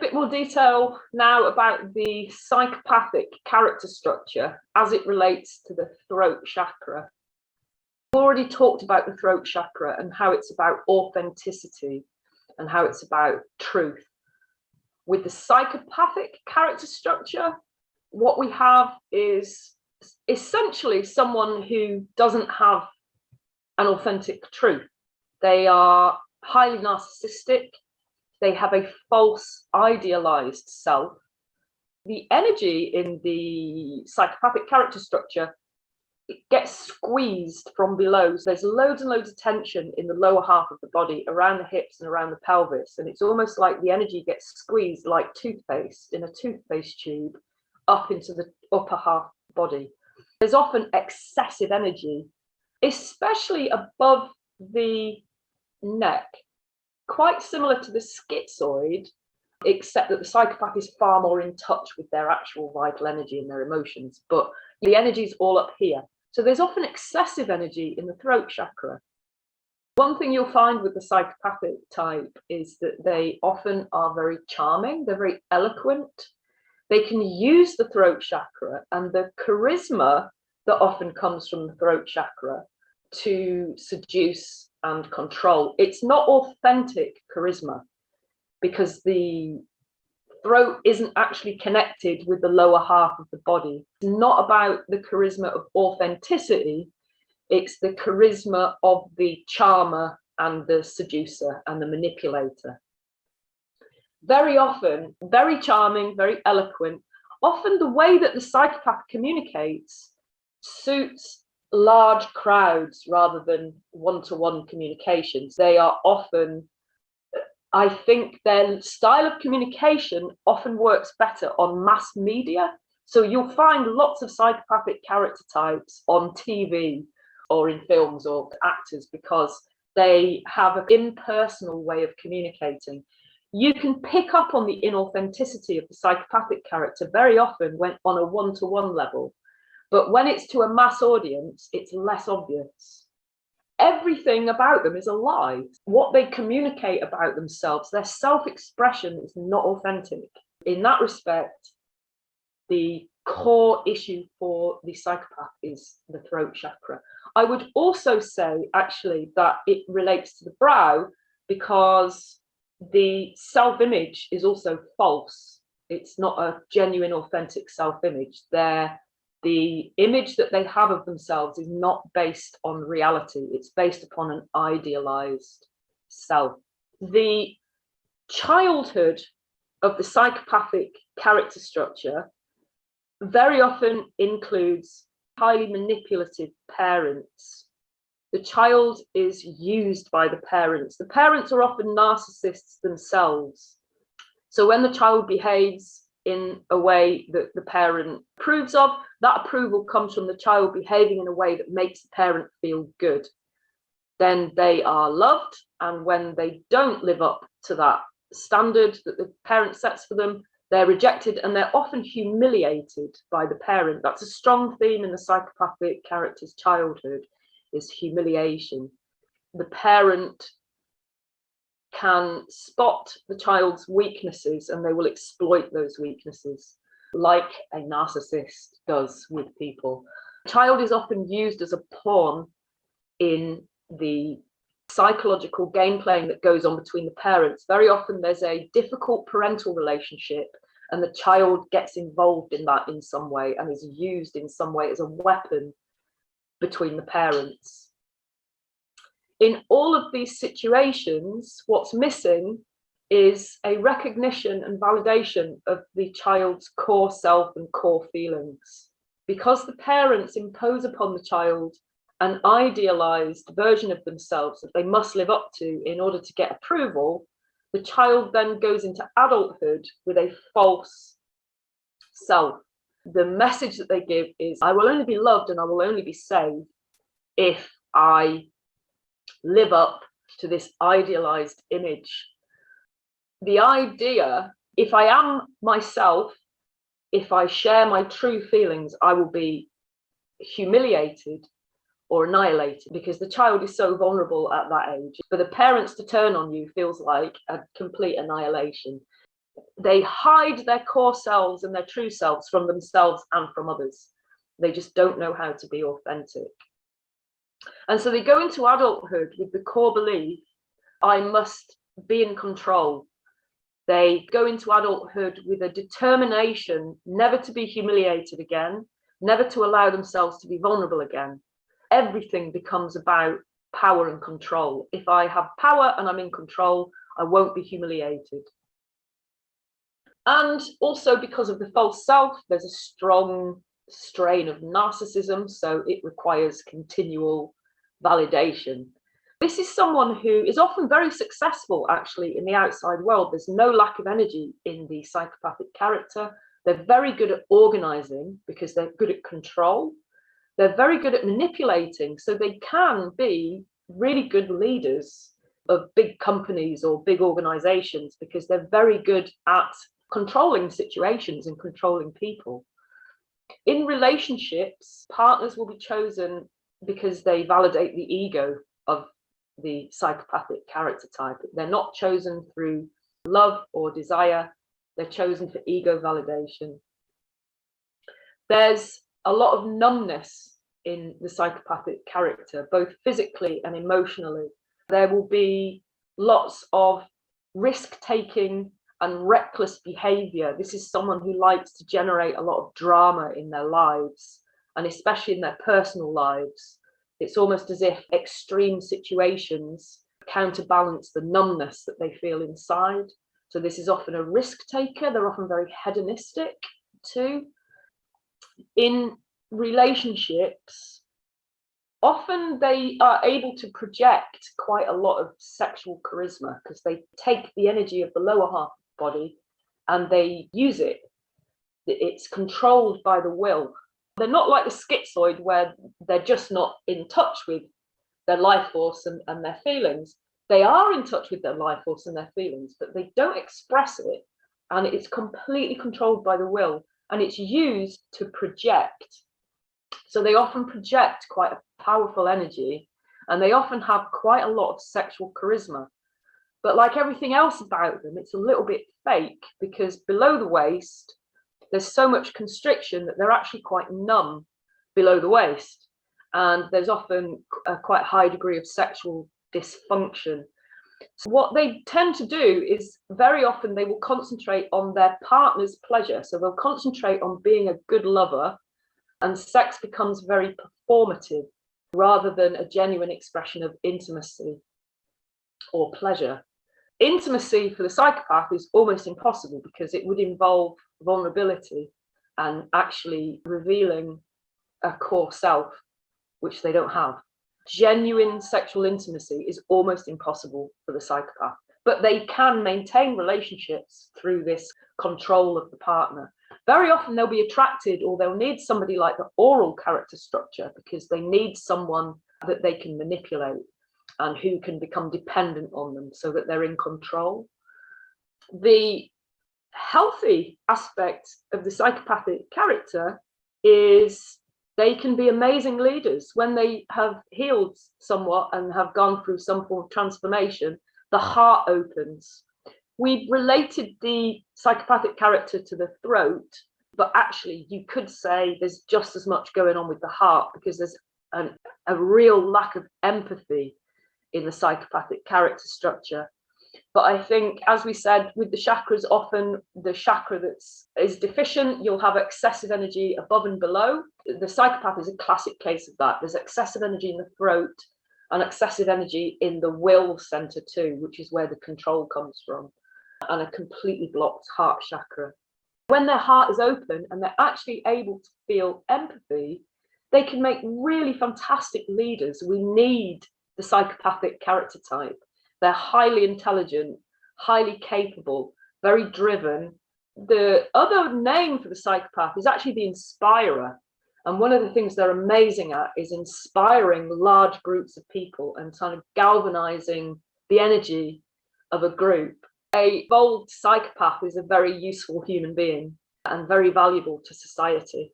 bit more detail now about the psychopathic character structure as it relates to the throat chakra. I've already talked about the throat chakra and how it's about authenticity and how it's about truth. With the psychopathic character structure, what we have is essentially someone who doesn't have an authentic truth. They are highly narcissistic. They have a false, idealized self. The energy in the psychopathic character structure, it gets squeezed from below. So there's loads and loads of tension in the lower half of the body, around the hips and around the pelvis. And it's almost like the energy gets squeezed like toothpaste in a toothpaste tube up into the upper half of the body. There's often excessive energy, especially above the neck, quite similar to the schizoid, except that the psychopath is far more in touch with their actual vital energy and their emotions, but the energy is all up here. So there's often excessive energy in the throat chakra. One thing you'll find with the psychopathic type is that they often are very charming, they're very eloquent. They can use the throat chakra and the charisma that often comes from the throat chakra to seduce and control. It's not authentic charisma because the throat isn't actually connected with the lower half of the body. It's not about the charisma of authenticity, it's the charisma of the charmer and the seducer and the manipulator. Very often, very charming, very eloquent. Often the way that the psychopath communicates suits large crowds rather than one-to-one communications. They are often, I think their style of communication often works better on mass media. So you'll find lots of psychopathic character types on TV or in films or actors because they have an impersonal way of communicating. You can pick up on the inauthenticity of the psychopathic character very often when on a one-to-one level. But when it's to a mass audience, it's less obvious. Everything about them is a lie. What they communicate about themselves, their self-expression is not authentic. In that respect, the core issue for the psychopath is the throat chakra. I would also say, actually, that it relates to the brow because the self-image is also false. It's not a genuine, authentic self-image. The image that they have of themselves is not based on reality. It's based upon an idealized self. The childhood of the psychopathic character structure very often includes highly manipulative parents. The child is used by the parents. The parents are often narcissists themselves. So when the child behaves in a way that the parent approves of, that approval comes from the child behaving in a way that makes the parent feel good. Then they are loved, and when they don't live up to that standard that the parent sets for them, they're rejected and they're often humiliated by the parent. That's a strong theme in the psychopathic character's childhood, is humiliation. The parent can spot the child's weaknesses and they will exploit those weaknesses, like a narcissist does with people. The child is often used as a pawn in the psychological game playing that goes on between the parents. Very often there's a difficult parental relationship and the child gets involved in that in some way and is used in some way as a weapon between the parents. In all of these situations, what's missing is a recognition and validation of the child's core self and core feelings. Because the parents impose upon the child an idealized version of themselves that they must live up to in order to get approval, the child then goes into adulthood with a false self. The message that they give is, I will only be loved and I will only be saved if I live up to this idealized image. The idea, if I am myself, if I share my true feelings, I will be humiliated or annihilated, because the child is so vulnerable at that age. For the parents to turn on you feels like a complete annihilation. They hide their core selves and their true selves from themselves and from others. They just don't know how to be authentic. And so they go into adulthood with the core belief, I must be in control. They go into adulthood with a determination never to be humiliated again, never to allow themselves to be vulnerable again. Everything becomes about power and control. If I have power and I'm in control, I won't be humiliated. And also because of the false self, there's a strong strain of narcissism, so it requires continual validation. This is someone who is often very successful, actually, in the outside world. There's no lack of energy in the psychopathic character. They're very good at organizing because they're good at control. They're very good at manipulating, so they can be really good leaders of big companies or big organizations because they're very good at controlling situations and controlling people. In relationships, partners will be chosen because they validate the ego of the psychopathic character type. They're not chosen through love or desire. They're chosen for ego validation. There's a lot of numbness in the psychopathic character, both physically and emotionally. There will be lots of risk-taking and reckless behavior. This is someone who likes to generate a lot of drama in their lives, and especially in their personal lives. It's almost as if extreme situations counterbalance the numbness that they feel inside. So this is often a risk taker. They're often very hedonistic too. In relationships, often they are able to project quite a lot of sexual charisma because they take the energy of the lower half body and they use it. It's controlled by the will. They're not like the schizoid where they're just not in touch with their life force and their feelings. They are in touch with their life force and their feelings, but they don't express it, and it's completely controlled by the will, and it's used to project. So they often project quite a powerful energy, and they often have quite a lot of sexual charisma. But like everything else about them, it's a little bit fake because below the waist, there's so much constriction that they're actually quite numb below the waist. And there's often a quite high degree of sexual dysfunction. So what they tend to do is very often they will concentrate on their partner's pleasure. So they'll concentrate on being a good lover, and sex becomes very performative rather than a genuine expression of intimacy or pleasure. Intimacy for the psychopath is almost impossible because it would involve vulnerability and actually revealing a core self, which they don't have. Genuine sexual intimacy is almost impossible for the psychopath, but they can maintain relationships through this control of the partner. Very often they'll be attracted, or they'll need somebody like the oral character structure because they need someone that they can manipulate and who can become dependent on them so that they're in control. The healthy aspect of the psychopathic character is they can be amazing leaders. When they have healed somewhat and have gone through some form of transformation, the heart opens. We've related the psychopathic character to the throat, but actually you could say there's just as much going on with the heart because there's a real lack of empathy in the psychopathic character structure. But I think, as we said, with the chakras, often the chakra that is deficient, you'll have excessive energy above and below. The psychopath is a classic case of that. There's excessive energy in the throat and excessive energy in the will center too, which is where the control comes from, and a completely blocked heart chakra. When their heart is open and they're actually able to feel empathy, they can make really fantastic leaders. We need the psychopathic character type. They're highly intelligent, highly capable, very driven. The other name for the psychopath is actually the inspirer. And one of the things they're amazing at is inspiring large groups of people and kind of galvanizing the energy of a group. A bold psychopath is a very useful human being and very valuable to society.